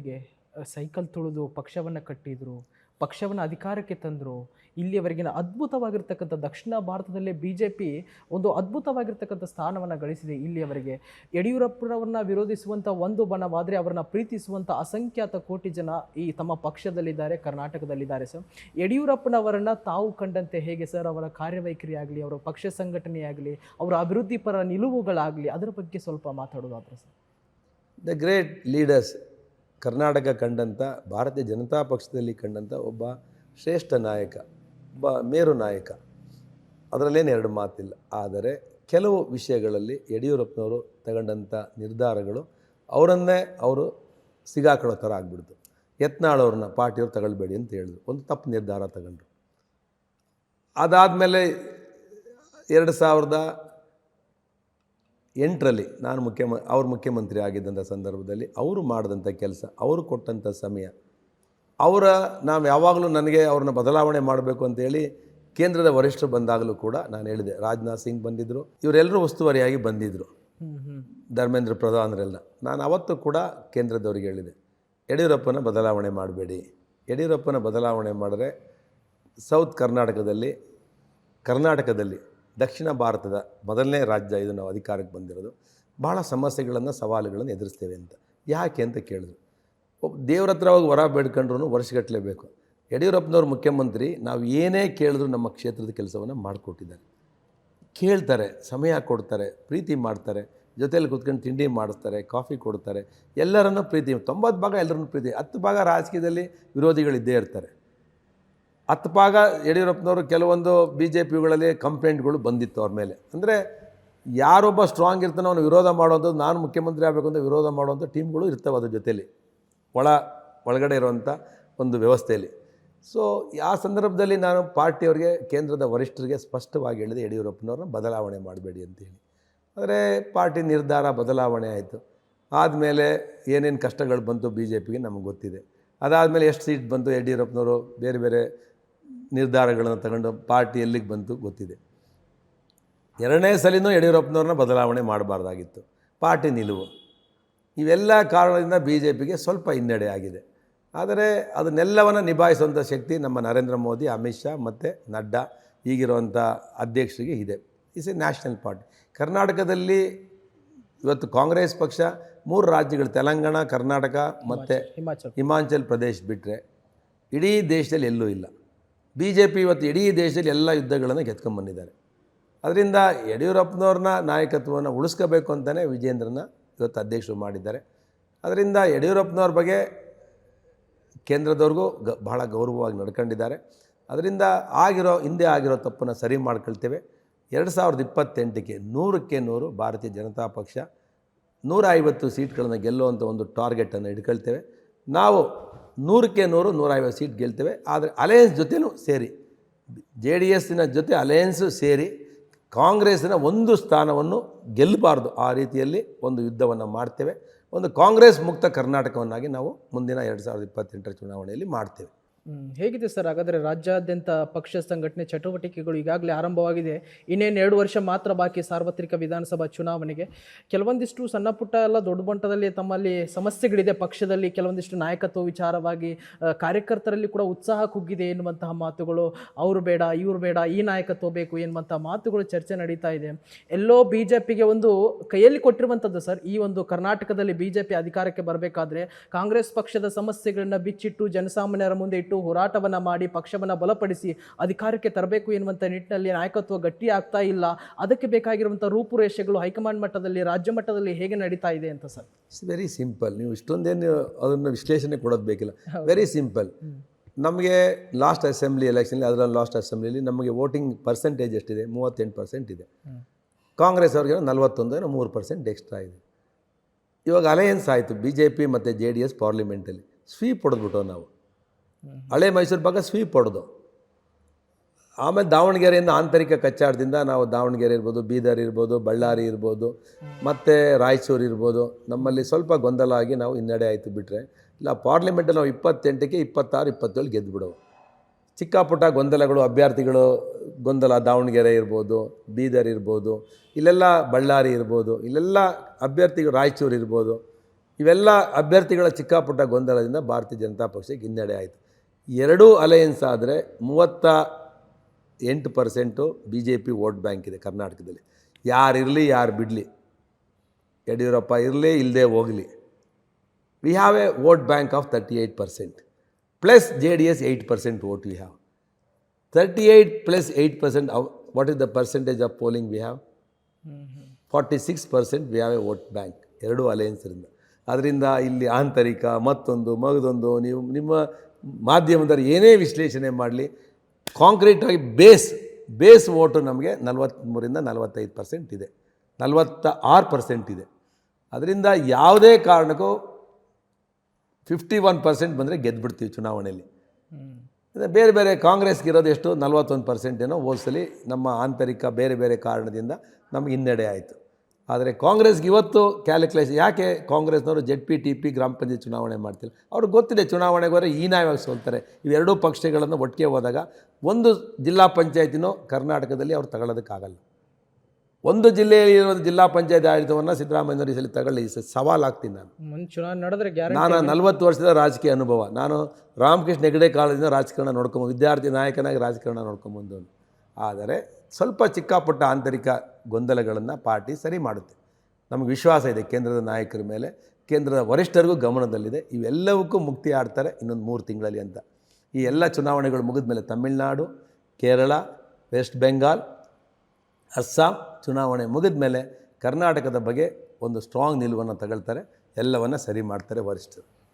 ಹೇಗೆ ಸೈಕಲ್ ತುಳಿದು ಪಕ್ಷವನ್ನು ಕಟ್ಟಿದ್ರು, ಪಕ್ಷವನ್ನು ಅಧಿಕಾರಕ್ಕೆ ತಂದರು. ಇಲ್ಲಿಯವರೆಗಿನ ಅದ್ಭುತವಾಗಿರ್ತಕ್ಕಂಥ ದಕ್ಷಿಣ ಭಾರತದಲ್ಲೇ BJP ಒಂದು ಅದ್ಭುತವಾಗಿರ್ತಕ್ಕಂಥ ಸ್ಥಾನವನ್ನು ಗಳಿಸಿದೆ ಇಲ್ಲಿಯವರೆಗೆ. ಯಡಿಯೂರಪ್ಪನವ್ರನ್ನ ವಿರೋಧಿಸುವಂಥ ಒಂದು ಬಣವಾದರೆ ಅವರನ್ನ ಪ್ರೀತಿಸುವಂಥ ಅಸಂಖ್ಯಾತ ಕೋಟಿ ಜನ ಈ ತಮ್ಮ ಪಕ್ಷದಲ್ಲಿದ್ದಾರೆ, ಕರ್ನಾಟಕದಲ್ಲಿದ್ದಾರೆ ಸರ್. ಯಡಿಯೂರಪ್ಪನವರನ್ನು ತಾವು ಕಂಡಂತೆ ಹೇಗೆ ಸರ್ ಅವರ ಕಾರ್ಯವೈಖರಿ ಆಗಲಿ, ಅವರ ಪಕ್ಷ ಸಂಘಟನೆ ಆಗಲಿ, ಅವರ ಅಭಿವೃದ್ಧಿ ಪರ ನಿಲುವುಗಳಾಗಲಿ, ಅದರ ಬಗ್ಗೆ ಸ್ವಲ್ಪ ಮಾತಾಡೋದಾದ್ರೆ sir. The great leaders, Karnataka ಕಂಡಂಥ, ಭಾರತೀಯ ಜನತಾ ಪಕ್ಷದಲ್ಲಿ ಕಂಡಂಥ ಒಬ್ಬ ಶ್ರೇಷ್ಠ ನಾಯಕ, ಒಬ್ಬ ಮೇರು ನಾಯಕ, ಅದರಲ್ಲೇನು ಎರಡು ಮಾತಿಲ್ಲ. ಆದರೆ ಕೆಲವು ವಿಷಯಗಳಲ್ಲಿ ಯಡಿಯೂರಪ್ಪನವರು ತಗೊಂಡಂಥ ನಿರ್ಧಾರಗಳು ಅವರನ್ನೇ ಅವರು ಸಿಗಾಕೊಳ್ಳೋ ಥರ ಆಗಿಬಿಡ್ತು. ಯತ್ನಾಳವ್ರನ್ನ ಪಾರ್ಟಿಯವ್ರು ತಗೊಳ್ಬೇಡಿ ಅಂತ ಹೇಳಿದ್ರು, ಒಂದು ತಪ್ಪು ನಿರ್ಧಾರ ತಗೊಂಡ್ರು. ಅದಾದಮೇಲೆ 2008ರಲ್ಲಿ ನಾನು ಅವ್ರು ಮುಖ್ಯಮಂತ್ರಿ ಆಗಿದ್ದಂಥ ಸಂದರ್ಭದಲ್ಲಿ ಅವರು ಮಾಡಿದಂಥ ಕೆಲಸ, ಅವರು ಕೊಟ್ಟಂಥ ಸಮಯ, ನಾವು ಯಾವಾಗಲೂ ನನಗೆ ಅವ್ರನ್ನ ಬದಲಾವಣೆ ಮಾಡಬೇಕು ಅಂತೇಳಿ ಕೇಂದ್ರದ ವರಿಷ್ಠರು ಬಂದಾಗಲೂ ಕೂಡ ನಾನು ಹೇಳಿದೆ. ರಾಜನಾಥ್ ಸಿಂಗ್ ಬಂದಿದ್ದರು, ಇವರೆಲ್ಲರೂ ಉಸ್ತುವಾರಿಯಾಗಿ ಬಂದಿದ್ದರು, ಧರ್ಮೇಂದ್ರ ಪ್ರಧಾನರೆಲ್ಲ. ನಾನು ಅವತ್ತು ಕೂಡ ಕೇಂದ್ರದವ್ರಿಗೆ ಹೇಳಿದೆ, ಯಡಿಯೂರಪ್ಪನ ಬದಲಾವಣೆ ಮಾಡಬೇಡಿ. ಯಡಿಯೂರಪ್ಪನ ಬದಲಾವಣೆ ಮಾಡಿದ್ರೆ ಸೌತ್ ಕರ್ನಾಟಕದಲ್ಲಿ ದಕ್ಷಿಣ ಭಾರತದ ಮೊದಲನೇ ರಾಜ್ಯ ಇದು ನಾವು ಅಧಿಕಾರಕ್ಕೆ ಬಂದಿರೋದು, ಭಾಳ ಸಮಸ್ಯೆಗಳನ್ನು ಸವಾಲುಗಳನ್ನು ಎದುರಿಸ್ತೇವೆ ಅಂತ. ಯಾಕೆ ಅಂತ ಕೇಳಿದ್ರು. ದೇವ್ರ ಹತ್ರ ಹೋಗಿ ವರ ಬೇಡ್ಕೊಂಡ್ರೂ ವರ್ಷಗಟ್ಟಲೆ ಬೇಕು. ಯಡಿಯೂರಪ್ಪನವ್ರು ಮುಖ್ಯಮಂತ್ರಿ, ನಾವು ಏನೇ ಕೇಳಿದ್ರು ನಮ್ಮ ಕ್ಷೇತ್ರದ ಕೆಲಸವನ್ನು ಮಾಡಿಕೊಟ್ಟಿದ್ದಾರೆ. ಕೇಳ್ತಾರೆ, ಸಮಯ ಕೊಡ್ತಾರೆ, ಪ್ರೀತಿ ಮಾಡ್ತಾರೆ, ಜೊತೆಯಲ್ಲಿ ಕೂತ್ಕೊಂಡು ತಿಂಡಿ ಮಾಡಿಸ್ತಾರೆ, ಕಾಫಿ ಕೊಡ್ತಾರೆ, ಎಲ್ಲರನ್ನೂ ಪ್ರೀತಿ. 90 ಭಾಗ ಎಲ್ಲರನ್ನೂ ಪ್ರೀತಿ. 10 ಭಾಗ ರಾಜಕೀಯದಲ್ಲಿ ವಿರೋಧಿಗಳಿದ್ದೇ ಇರ್ತಾರೆ. 10 ಭಾಗ ಯಡಿಯೂರಪ್ಪನವರು ಕೆಲವೊಂದು BJPಗಳಲ್ಲಿ ಕಂಪ್ಲೇಂಟ್ಗಳು ಬಂದಿತ್ತು ಅವ್ರ ಮೇಲೆ. ಅಂದರೆ ಯಾರೊಬ್ಬ ಸ್ಟ್ರಾಂಗ್ ಇರ್ತಾನೋ ಅವನು ವಿರೋಧ ಮಾಡುವಂಥದ್ದು, ನಾನು ಮುಖ್ಯಮಂತ್ರಿ ಆಗಬೇಕು ಅಂತ ವಿರೋಧ ಮಾಡುವಂಥ ಟೀಮ್ಗಳು ಇರ್ತವೆ ಅದ್ರ ಜೊತೆಯಲ್ಲಿ, ಒಳಗಡೆ ಇರುವಂಥ ಒಂದು ವ್ಯವಸ್ಥೆಯಲ್ಲಿ. ಸೊ ಆ ಸಂದರ್ಭದಲ್ಲಿ ನಾನು ಪಾರ್ಟಿಯವ್ರಿಗೆ, ಕೇಂದ್ರದ ವರಿಷ್ಠರಿಗೆ ಸ್ಪಷ್ಟವಾಗಿ ಹೇಳಿದೆ, ಯಡಿಯೂರಪ್ಪನವ್ರನ್ನ ಬದಲಾವಣೆ ಮಾಡಬೇಡಿ ಅಂತೇಳಿ. ಆದರೆ ಪಾರ್ಟಿ ನಿರ್ಧಾರ ಬದಲಾವಣೆ ಆಯಿತು. ಆದಮೇಲೆ ಏನೇನು ಕಷ್ಟಗಳು ಬಂತು BJPಗೆ ನಮಗೆ ಗೊತ್ತಿದೆ. ಅದಾದಮೇಲೆ ಎಷ್ಟು ಸೀಟ್ ಬಂತು, ಯಡಿಯೂರಪ್ಪನವರು ಬೇರೆ ಬೇರೆ ನಿರ್ಧಾರಗಳನ್ನು ತಗೊಂಡು ಪಾರ್ಟಿ ಎಲ್ಲಿಗೆ ಬಂತು ಗೊತ್ತಿದೆ. 2ನೇ ಸಲಿನೂ ಯಡಿಯೂರಪ್ಪನವ್ರನ್ನ ಬದಲಾವಣೆ ಮಾಡಬಾರ್ದಾಗಿತ್ತು. ಪಾರ್ಟಿ ನಿಲುವು, ಇವೆಲ್ಲ ಕಾರಣದಿಂದ BJPಗೆ ಸ್ವಲ್ಪ ಹಿನ್ನಡೆ ಆಗಿದೆ. ಆದರೆ ಅದನ್ನೆಲ್ಲವನ್ನು ನಿಭಾಯಿಸುವಂಥ ಶಕ್ತಿ ನಮ್ಮ ನರೇಂದ್ರ ಮೋದಿ, ಅಮಿತ್ ಶಾ ಮತ್ತು ನಡ್ಡಾ ಈಗಿರುವಂಥ ಅಧ್ಯಕ್ಷರಿಗೆ ಇದೆ. Is A national party. ಕರ್ನಾಟಕದಲ್ಲಿ ಇವತ್ತು ಕಾಂಗ್ರೆಸ್ ಪಕ್ಷ 3 ರಾಜ್ಯಗಳು, ತೆಲಂಗಾಣ, ಕರ್ನಾಟಕ ಮತ್ತು ಹಿಮಾಚಲ್ ಪ್ರದೇಶ್ ಬಿಟ್ಟರೆ ಇಡೀ ದೇಶದಲ್ಲಿ ಎಲ್ಲೂ ಇಲ್ಲ. BJP ಇವತ್ತು ಇಡೀ ದೇಶದಲ್ಲಿ ಎಲ್ಲ ಯುದ್ಧಗಳನ್ನು ಗೆದ್ಕೊಂಡ್ಬಂದಿದ್ದಾರೆ. ಅದರಿಂದ ಯಡಿಯೂರಪ್ಪನವ್ರನ್ನ ನಾಯಕತ್ವವನ್ನು ಉಳಿಸ್ಕೋಬೇಕು ಅಂತಲೇ ವಿಜೇಂದ್ರನ ಇವತ್ತು ಅಧ್ಯಕ್ಷರು ಮಾಡಿದ್ದಾರೆ. ಅದರಿಂದ ಯಡಿಯೂರಪ್ಪನವ್ರ ಬಗ್ಗೆ ಕೇಂದ್ರದವ್ರಿಗೂ ಬಹಳ ಗೌರವವಾಗಿ ನಡ್ಕೊಂಡಿದ್ದಾರೆ. ಅದರಿಂದ ಹಿಂದೆ ಆಗಿರೋ ತಪ್ಪನ್ನು ಸರಿ ಮಾಡ್ಕೊಳ್ತೇವೆ. 2028ಕ್ಕೆ 100ಕ್ಕೆ 100 ಭಾರತೀಯ ಜನತಾ ಪಕ್ಷ 150 ಸೀಟ್ಗಳನ್ನು ಗೆಲ್ಲುವಂಥ ಒಂದು ಟಾರ್ಗೆಟನ್ನು ಇಟ್ಕೊಳ್ತೇವೆ. ನಾವು 100ಕ್ಕೆ 100 150 ಸೀಟ್ ಗೆಲ್ತೇವೆ. ಆದರೆ ಅಲಯನ್ಸ್ ಜೊತೆನೂ ಸೇರಿ, JDSನ ಜೊತೆ ಅಲಯನ್ಸು ಸೇರಿ ಕಾಂಗ್ರೆಸ್ಸಿನ ಒಂದು ಸ್ಥಾನವನ್ನು ಗೆಲ್ಲಬಾರ್ದು, ಆ ರೀತಿಯಲ್ಲಿ ಒಂದು ಯುದ್ಧವನ್ನು ಮಾಡ್ತೇವೆ. ಒಂದು ಕಾಂಗ್ರೆಸ್ ಮುಕ್ತ ಕರ್ನಾಟಕವನ್ನಾಗಿ ನಾವು ಮುಂದಿನ 2028 ಚುನಾವಣೆಯಲ್ಲಿ ಮಾಡ್ತೇವೆ. ಹೇಗಿದೆ ಸರ್ ಹಾಗಾದರೆ ರಾಜ್ಯಾದ್ಯಂತ ಪಕ್ಷ ಸಂಘಟನೆ ಚಟುವಟಿಕೆಗಳು ಈಗಾಗಲೇ ಆರಂಭವಾಗಿದೆ, ಇನ್ನೇನು 2 ವರ್ಷ ಮಾತ್ರ ಬಾಕಿ ಸಾರ್ವತ್ರಿಕ ವಿಧಾನಸಭಾ ಚುನಾವಣೆಗೆ. ಕೆಲವೊಂದಿಷ್ಟು ಸಣ್ಣ ಪುಟ್ಟ ಎಲ್ಲ ದೊಡ್ಡ ಮಟ್ಟದಲ್ಲಿ ತಮ್ಮಲ್ಲಿ ಸಮಸ್ಯೆಗಳಿದೆ ಪಕ್ಷದಲ್ಲಿ, ಕೆಲವೊಂದಿಷ್ಟು ನಾಯಕತ್ವ ವಿಚಾರವಾಗಿ ಕಾರ್ಯಕರ್ತರಲ್ಲಿ ಕೂಡ ಉತ್ಸಾಹ ಕುಗ್ಗಿದೆ ಎನ್ನುವಂತಹ ಮಾತುಗಳು, ಅವರು ಬೇಡ ಇವರು ಬೇಡ, ಈ ನಾಯಕತ್ವ ಬೇಕು ಎನ್ನುವಂಥ ಮಾತುಗಳು ಚರ್ಚೆ ನಡೀತಾ ಇದೆ. ಎಲ್ಲೋ BJPಗೆ ಒಂದು ಕೈಯಲ್ಲಿ ಕೊಟ್ಟಿರುವಂಥದ್ದು ಸರ್, ಈ ಒಂದು ಕರ್ನಾಟಕದಲ್ಲಿ BJP ಅಧಿಕಾರಕ್ಕೆ ಬರಬೇಕಾದ್ರೆ ಕಾಂಗ್ರೆಸ್ ಪಕ್ಷದ ಸಮಸ್ಯೆಗಳನ್ನು ಬಿಚ್ಚಿಟ್ಟು ಜನಸಾಮಾನ್ಯರ ಮುಂದೆ ಇಟ್ಟು ಹೋರಾಟವನ್ನು ಮಾಡಿ ಪಕ್ಷವನ್ನು ಬಲಪಡಿಸಿ ಅಧಿಕಾರಕ್ಕೆ ತರಬೇಕು ಎನ್ನುವಂಥ ನಿಟ್ಟಿನಲ್ಲಿ ನಾಯಕತ್ವ ಗಟ್ಟಿ ಆಗ್ತಾ ಇಲ್ಲ. ಅದಕ್ಕೆ ಬೇಕಾಗಿರುವಂಥ ರೂಪುರೇಷೆಗಳು ಹೈಕಮಾಂಡ್ ಮಟ್ಟದಲ್ಲಿ, ರಾಜ್ಯ ಮಟ್ಟದಲ್ಲಿ ಹೇಗೆ ನಡೀತಾ ಇದೆ ಅಂತ ಸರ್? It's very simple. ನೀವು ಇಷ್ಟೊಂದೇನು ಅದನ್ನು ವಿಶ್ಲೇಷಣೆ ಕೊಡೋದು ಬೇಕಿಲ್ಲ. Very simple. ನಮಗೆ ಲಾಸ್ಟ್ ಅಸೆಂಬ್ಲಿ ಎಲೆಕ್ಷನಲ್ಲಿ, ಅದರಲ್ಲಿ ಲಾಸ್ಟ್ ಅಸೆಂಬ್ಲಿಯಲ್ಲಿ ನಮಗೆ ವೋಟಿಂಗ್ ಪರ್ಸೆಂಟೇಜ್ ಎಷ್ಟಿದೆ? 38% ಇದೆ. ಕಾಂಗ್ರೆಸ್ ಅವ್ರಿಗೆ 41 3% ಎಕ್ಸ್ಟ್ರಾ ಇದೆ. ಇವಾಗ ಅಲಯನ್ಸ್ ಆಯಿತು BJP ಮತ್ತು JDS ಪಾರ್ಲಿಮೆಂಟಲ್ಲಿ. ಸ್ವೀಪ್ ಹೊಡೆದ್ಬಿಟ್ಟು ನಾವು ಹಳೆ ಮೈಸೂರು ಭಾಗ ಸ್ವೀಪ್ ಹೊಡೆದು, ಆಮೇಲೆ ದಾವಣಗೆರೆಯಿಂದ ಆಂತರಿಕ ಕಚ್ಚಾಟದಿಂದ ನಾವು ದಾವಣಗೆರೆ ಇರ್ಬೋದು, ಬೀದರ್ ಇರ್ಬೋದು, ಬಳ್ಳಾರಿ ಇರ್ಬೋದು, ಮತ್ತು ರಾಯಚೂರು ಇರ್ಬೋದು, ನಮ್ಮಲ್ಲಿ ಸ್ವಲ್ಪ ಗೊಂದಲ ಆಗಿ ನಾವು ಹಿನ್ನಡೆ ಆಯಿತು. ಬಿಟ್ಟರೆ ಇಲ್ಲ, ಪಾರ್ಲಿಮೆಂಟಲ್ಲಿ ನಾವು 28ಕ್ಕೆ 26, 27 ಗೆದ್ದುಬಿಡೋವು. ಚಿಕ್ಕ ಪುಟ್ಟ ಗೊಂದಲಗಳು, ಅಭ್ಯರ್ಥಿಗಳು ಗೊಂದಲ, ದಾವಣಗೆರೆ ಇರ್ಬೋದು, ಬೀದರ್ ಇರ್ಬೋದು, ಇಲ್ಲೆಲ್ಲ ಬಳ್ಳಾರಿ ಇರ್ಬೋದು, ಇಲ್ಲೆಲ್ಲ ಅಭ್ಯರ್ಥಿಗಳು, ರಾಯಚೂರು ಇರ್ಬೋದು, ಇವೆಲ್ಲ ಅಭ್ಯರ್ಥಿಗಳ ಚಿಕ್ಕಪುಟ್ಟ ಗೊಂದಲದಿಂದ ಭಾರತೀಯ ಜನತಾ ಪಕ್ಷಕ್ಕೆ ಹಿನ್ನಡೆ ಆಯಿತು. ಎರಡೂ ಅಲಯನ್ಸ್ ಆದರೆ 38% B J P vote bank ಇದೆ ಕರ್ನಾಟಕದಲ್ಲಿ. ಯಾರಿರಲಿ ಯಾರು ಬಿಡಲಿ, ಯಡಿಯೂರಪ್ಪ ಇರಲಿ ಇಲ್ಲದೆ ಹೋಗಲಿ, we have A vote bank of 38% plus JDS 8% vote we have. 38 plus 8%, what is the percentage of polling we have? 46% we have A vote bank ಎರಡೂ ಅಲಯನ್ಸ್ರಿಂದ. ಅದರಿಂದ ಇಲ್ಲಿ ಆಂತರಿಕ ಮತ್ತೊಂದು ಮಗದೊಂದು ನೀವು ನಿಮ್ಮ ಮಾಧ್ಯಮದಲ್ಲಿ ಏನೇ ವಿಶ್ಲೇಷಣೆ ಮಾಡಲಿ, ಕಾಂಕ್ರೀಟಾಗಿ ಬೇಸ್ ವೋಟು ನಮಗೆ 43ರಿಂದ 45% ಇದೆ, 46% ಇದೆ. ಅದರಿಂದ ಯಾವುದೇ ಕಾರಣಕ್ಕೂ 51% ಬಂದರೆ ಗೆದ್ದುಬಿಡ್ತೀವಿ ಚುನಾವಣೆಯಲ್ಲಿ. ಬೇರೆ ಬೇರೆ ಕಾಂಗ್ರೆಸ್ಗೆ ಇರೋದು ಎಷ್ಟು 41% ಏನೋ ಹೋದ್ಸಲಿ ನಮ್ಮ ಆಂತರಿಕ ಬೇರೆ ಬೇರೆ ಕಾರಣದಿಂದ ನಮಗೆ ಹಿನ್ನಡೆ ಆಯಿತು. ಆದರೆ ಕಾಂಗ್ರೆಸ್ಗೆ ಇವತ್ತು ಕ್ಯಾಲ್ಕುಲೇಷನ್, ಯಾಕೆ ಕಾಂಗ್ರೆಸ್ನವರು ZP-TP ಗ್ರಾಮ ಪಂಚಾಯತ್ ಚುನಾವಣೆ ಮಾಡ್ತಿಲ್ಲ? ಅವ್ರಿಗೆ ಗೊತ್ತಿದೆ ಚುನಾವಣೆಗೆ ಹೋದರೆ ಹೀನಾಯವಾಗಿ ಸೋಲ್ತಾರೆ. ಇವೆರಡೂ ಪಕ್ಷಗಳನ್ನು ಒಟ್ಟಿಗೆ ಹೋದಾಗ ಒಂದು ಜಿಲ್ಲಾ ಪಂಚಾಯತಿನೂ ಕರ್ನಾಟಕದಲ್ಲಿ ಅವ್ರು ತಗೊಳ್ಳೋದಕ್ಕಾಗಲ್ಲ. ಒಂದು ಜಿಲ್ಲೆಯಲ್ಲಿ ಇರೋದು ಜಿಲ್ಲಾ ಪಂಚಾಯತ್ ಆಡಳಿತವನ್ನು ಸಿದ್ದರಾಮಯ್ಯನವರು ಈ ಸಲ ತಗೊಳ್ಳಿ, ಸವಾಲಾಗ್ತೀನಿ ನಾನು. ಮುಂದೆ ಚುನಾವಣೆ ನಡೆದ್ರೆ ಗ್ಯಾರಂಟಿ. ನಾನು 40 ವರ್ಷದ ರಾಜಕೀಯ ಅನುಭವ, ನಾನು ರಾಮಕೃಷ್ಣ ಹೆಗಡೆ ಕಾಲದಿಂದ ರಾಜಕಾರಣ ನೋಡ್ಕೊಂಬ, ವಿದ್ಯಾರ್ಥಿ ನಾಯಕನಾಗಿ ರಾಜಕಾರಣ ನೋಡ್ಕೊಂಬಂದವನು. ಆದರೆ ಸ್ವಲ್ಪ ಚಿಕ್ಕಪುಟ್ಟ ಆಂತರಿಕ ಗೊಂದಲಗಳನ್ನು ಪಾರ್ಟಿ ಸರಿ ಮಾಡುತ್ತೆ. ನಮಗೆ ವಿಶ್ವಾಸ ಇದೆ ಕೇಂದ್ರದ ನಾಯಕರ ಮೇಲೆ, ಕೇಂದ್ರದ ವರಿಷ್ಠರಿಗೂ ಗಮನದಲ್ಲಿದೆ. ಇವೆಲ್ಲವಕ್ಕೂ ಮುಕ್ತಿ ಆಡ್ತಾರೆ ಇನ್ನೊಂದು 3 ತಿಂಗಳಲ್ಲಿ ಅಂತ. ಈ ಎಲ್ಲ ಚುನಾವಣೆಗಳು ಮುಗಿದ ಮೇಲೆ ತಮಿಳುನಾಡು, ಕೇರಳ, ವೆಸ್ಟ್ ಬೆಂಗಾಲ್, ಅಸ್ಸಾಂ ಚುನಾವಣೆ ಮುಗಿದ ಮೇಲೆ ಕರ್ನಾಟಕದ ಬಗ್ಗೆ ಒಂದು ಸ್ಟ್ರಾಂಗ್ ನಿಲುವನ್ನು ತಗೊಳ್ತಾರೆ, ಎಲ್ಲವನ್ನು ಸರಿ ಮಾಡ್ತಾರೆ ವರಿಷ್ಠರು.